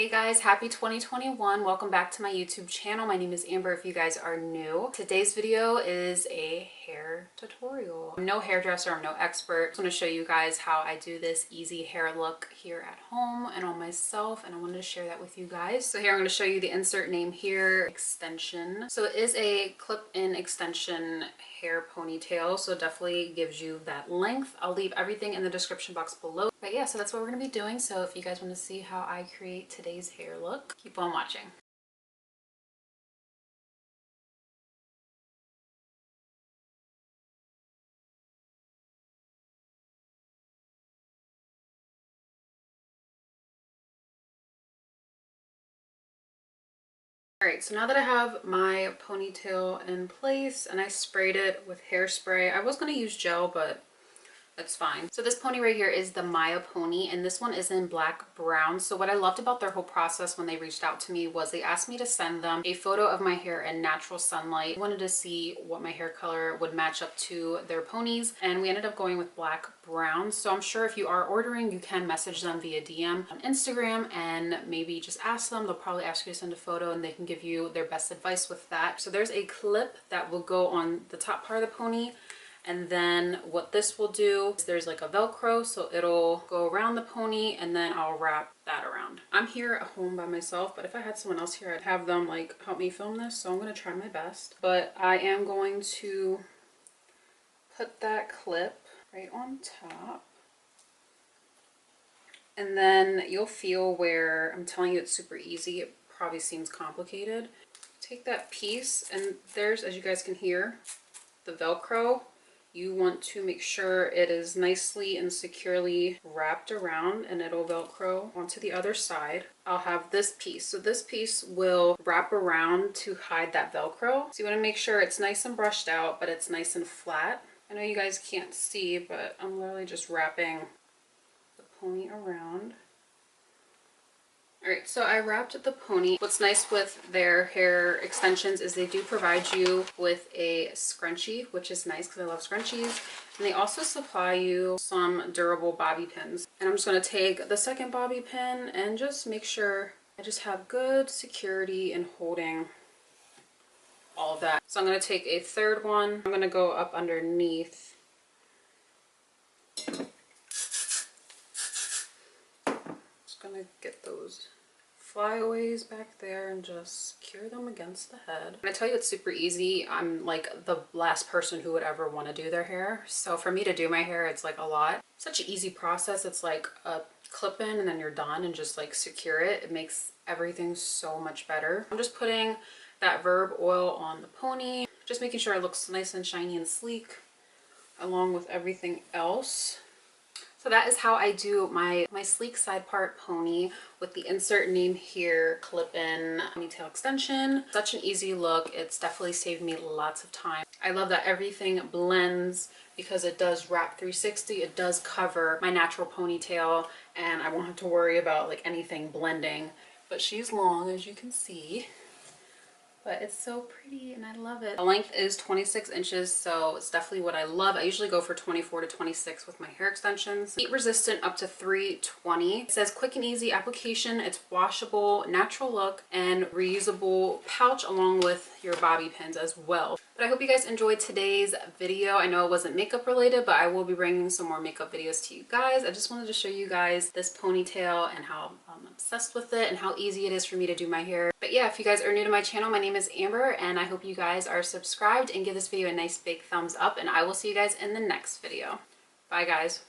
Hey guys, happy 2021. Welcome back to my YouTube channel. My name is Amber if you guys are new. Today's video is a hair tutorial. I'm no hairdresser, I'm no expert. I just want to show you guys how I do this easy hair look here at home and on myself, and I wanted to share that with you guys. So here I'm going to show you the insert name here, extension. So it is a clip-in extension hair ponytail, so definitely gives you that length. I'll leave everything in the description box below. But yeah, so that's what we're going to be doing. So if you guys want to see how I create today's hair look, keep on watching. Alright, so now that I have my ponytail in place and I sprayed it with hairspray, I was going to use gel, but that's fine. So this pony right here is the Miya pony, and this one is in black brown. So what I loved about their whole process when they reached out to me was they asked me to send them a photo of my hair in natural sunlight. I wanted to see what my hair color would match up to their ponies, and we ended up going with black brown. So I'm sure if you are ordering, you can message them via DM on Instagram and maybe just ask them. They'll probably ask you to send a photo and they can give you their best advice with that. So there's a clip that will go on the top part of the pony. And then what this will do is there's like a Velcro, so it'll go around the pony and then I'll wrap that around. I'm here at home by myself, but if I had someone else here, I'd have them like help me film this. So I'm going to try my best, but I am going to put that clip right on top. And then you'll feel where I'm telling you it's super easy. It probably seems complicated. Take that piece and there's, as you guys can hear, the Velcro. You want to make sure it is nicely and securely wrapped around, and it'll Velcro onto the other side. I'll have this piece. So this piece will wrap around to hide that Velcro. So you want to make sure it's nice and brushed out, but it's nice and flat. I know you guys can't see, but I'm literally just wrapping the pony around. Alright, so I wrapped the pony. What's nice with their hair extensions is they do provide you with a scrunchie, which is nice because I love scrunchies. And they also supply you some durable bobby pins. And I'm just going to take the second bobby pin and just make sure I just have good security in holding all of that. So I'm going to take a third one. I'm going to go up underneath. Gonna get those flyaways back there and just secure them against the head. And I tell you it's super easy. I'm like the last person who would ever want to do their hair, so for me to do my hair, it's like a lot. Such an easy process. It's like a clip in and then you're done, and just like secure it. It makes everything so much better. I'm just putting that Verb oil on the pony, just making sure it looks nice and shiny and sleek along with everything else. So that is how I do my sleek side part pony with the insert name here, clip-in ponytail extension. Such an easy look. It's definitely saved me lots of time. I love that everything blends because it does wrap 360. It does cover my natural ponytail and I won't have to worry about like anything blending. But she's long, as you can see. But it's so pretty and I love it. The length is 26 inches, so it's definitely what I love. I usually go for 24 to 26 with my hair extensions. Heat resistant up to 320. It says quick and easy application. It's washable, natural look, and reusable pouch along with your bobby pins as well. But I hope you guys enjoyed today's video. I know it wasn't makeup related, but I will be bringing some more makeup videos to you guys. I just wanted to show you guys this ponytail and how I'm obsessed with it and how easy it is for me to do my hair. But yeah, if you guys are new to my channel, my name is Amber and I hope you guys are subscribed and give this video a nice big thumbs up, and I will see you guys in the next video. Bye guys.